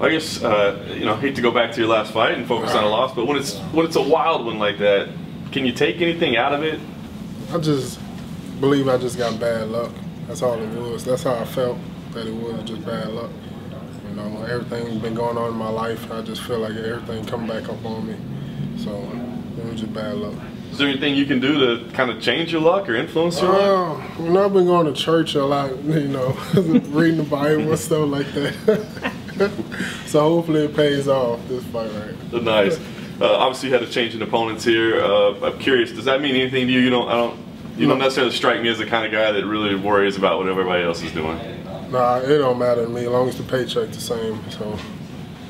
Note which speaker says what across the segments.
Speaker 1: I guess you know, hate to go back to your last fight and focus on a loss, but when it's a wild one like that, can you take anything out of it?
Speaker 2: I just believe I just got bad luck. That's all it was. That's how I felt, that it was just bad luck. You know, everything's been going on in my life. I just feel like everything come back up on me. So it was just bad luck.
Speaker 1: Is there anything you can do to kind of change your luck or influence your luck?
Speaker 2: You know, I've been going to church a lot, you know, reading the Bible and stuff like that. So hopefully it pays off this fight, right?
Speaker 1: Nice. Obviously, you had a change in opponents here. I'm curious, does that mean anything to you? You don't necessarily strike me as the kind of guy that really worries about what everybody else is doing.
Speaker 2: Nah, it don't matter to me as long as the paycheck's the same. So,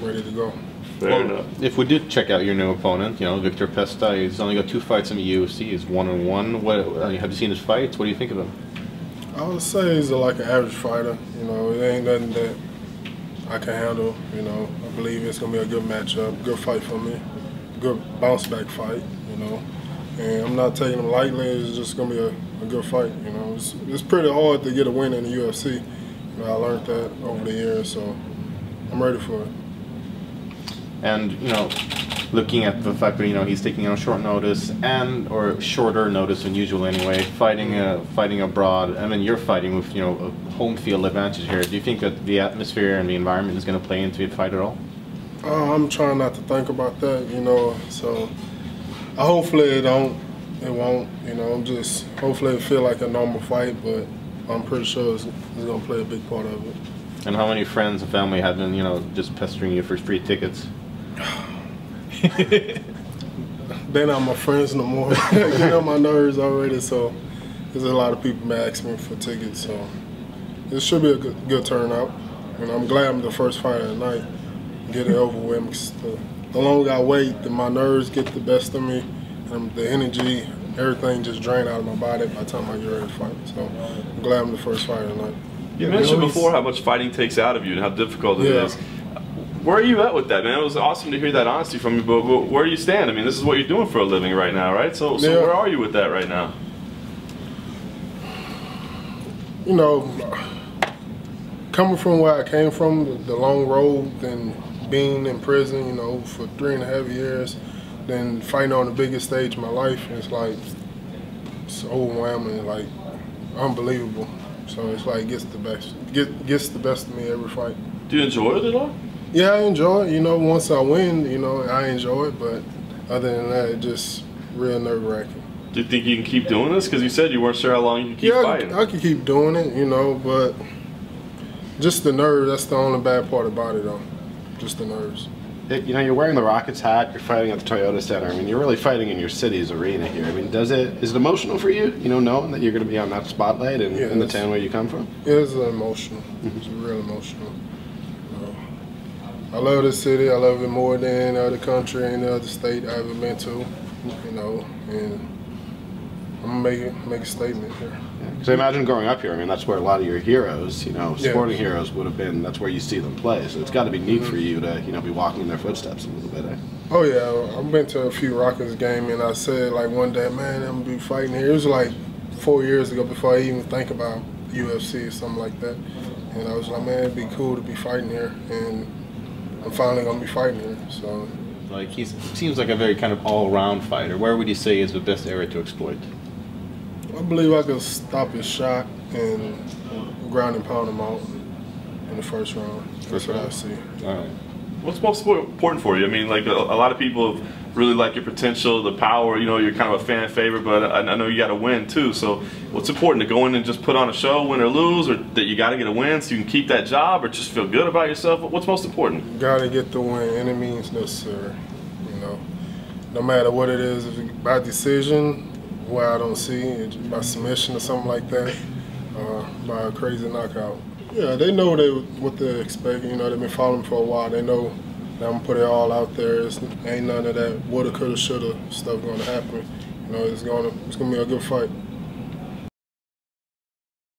Speaker 2: ready to go.
Speaker 1: Fair enough.
Speaker 3: If we did check out your new opponent, you know, Victor Pesta, he's only got 2 fights in the UFC. He's 1-1. What have you seen his fights? What do you think of him?
Speaker 2: I would say he's like an average fighter. You know, it ain't nothing that I can handle. You know, I believe it's gonna be a good matchup, good fight for me, good bounce back fight. You know, and I'm not taking him lightly. It's just gonna be a good fight. You know, it's pretty hard to get a win in the UFC. You know, I learned that over the years, so I'm ready for it.
Speaker 3: And, you know, looking at the fact that, you know, he's taking on short notice or shorter notice than usual anyway, fighting abroad, and then you're fighting with, you know, a home field advantage here. Do you think that the atmosphere and the environment is going to play into the fight at all?
Speaker 2: I'm trying not to think about that, you know, so hopefully it won't, you know, hopefully it feel like a normal fight, but I'm pretty sure it's going to play a big part of it. And
Speaker 3: how many friends and family have been, you know, just pestering you for free tickets?
Speaker 2: They're not my friends no more. Get on my nerves already, so there's a lot of people asking me for tickets, so it should be a good turnout. And I'm glad I'm the first fighter tonight. Get it over with. Because the longer I wait, my nerves get the best of me, and the energy, everything just drain out of my body by the time I get ready to fight. So I'm glad I'm the first fighter tonight.
Speaker 1: You mentioned before how much fighting takes out of you and how difficult it is. Where are you at with that, man? It was awesome to hear that honesty from you, but where do you stand? I mean, this is what you're doing for a living right now, right? So where are you with that right now?
Speaker 2: You know, coming from where I came from, the long road, and being in prison, you know, for 3.5 years, then fighting on the biggest stage of my life, it's like, it's overwhelming, like, unbelievable. So it's like gets the best of me every fight.
Speaker 1: Do you enjoy it at all?
Speaker 2: Yeah, I enjoy it. You know, once I win, you know, I enjoy it. But other than that, it's just real nerve-wracking.
Speaker 1: Do you think you can keep doing this? Because you said you weren't sure how long you could keep fighting.
Speaker 2: I can keep doing it, you know, but just the nerve, that's the only bad part about it, though. Just the nerves.
Speaker 4: You know, you're wearing the Rockets hat, you're fighting at the Toyota Center. I mean, you're really fighting in your city's arena here. I mean, is it emotional for you, you know, knowing that you're going to be on that spotlight in the town where you come from?
Speaker 2: It is emotional. It's real emotional. You know, I love this city. I love it more than any other country, any other state I've ever been to, you know, and I'm going to make a statement here.
Speaker 4: Because I imagine growing up here, I mean, that's where a lot of your heroes, you know, sporting heroes would have been. That's where you see them play. So it's got to be neat for you to, you know, be walking in their footsteps a little bit, eh?
Speaker 2: Oh, yeah. I've been to a few Rockets games, and I said, like, one day, man, I'm going to be fighting here. It was like 4 years ago before I even think about UFC or something like that. And I was like, man, it'd be cool to be fighting here. And I'm finally going to be fighting here, so.
Speaker 3: Like, he seems like a very kind of all-around fighter. Where would you say is the best area to exploit?
Speaker 2: I believe I could stop his shot and ground and pound him out in the first round. That's what I see.
Speaker 3: All right.
Speaker 1: What's most important for you? I mean, like a lot of people really like your potential, the power. You know, you're kind of a fan favorite, but I know you got to win too. So, what's important, to go in and just put on a show, win or lose, or that you got to get a win so you can keep that job, or just feel good about yourself? What's most important?
Speaker 2: Got to get the win, any means necessary. You know, no matter what it is, if it's by decision, where I don't see it, by submission or something like that, by a crazy knockout. Yeah, they know what they expect. You know, they've been following for a while. They know that I'm gonna put it all out there. Ain't none of that woulda, coulda, shoulda stuff gonna happen. You know, it's gonna be a good fight.